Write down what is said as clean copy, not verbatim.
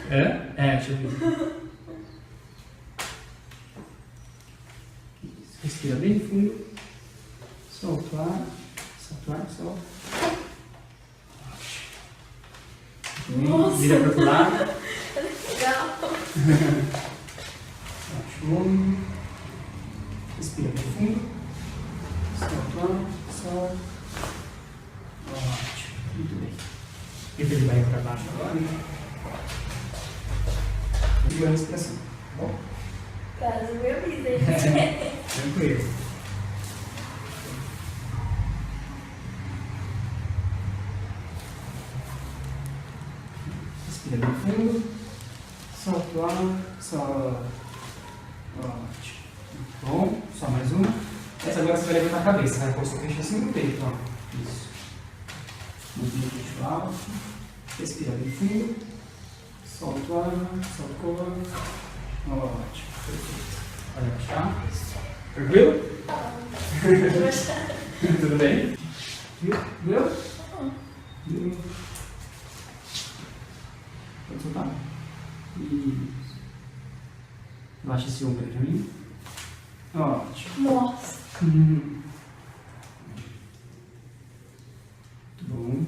Deixa eu ver. Isso. Respira bem fundo. Solta o ar. Solta o ar, solta. Nossa. Vira para outro lado. Legal. Show. Respira bem fundo. Solta o ar, solta. Ótimo. Muito bem. Vira de barriga para baixo agora. E a respiração. Tá bom? Caso me avise. Tranquilo. Respira bem fundo. Solta o ar. Solta. Ótimo. Muito bom. Só mais uma. Essa agora você vai levantar a cabeça. Vai pôr seu queixo assim no peito. Ó. Isso. Mantém o queixo alto. Respira bem fundo. Solta o ar. Solta o ar. Ótimo. Perfeito. Pode abaixar. Tranquilo? Tudo bem? Viu? Viu? Pode soltar? Isso. Baixa esse ombro aí pra mim. Ótimo. Nossa. Muito bom.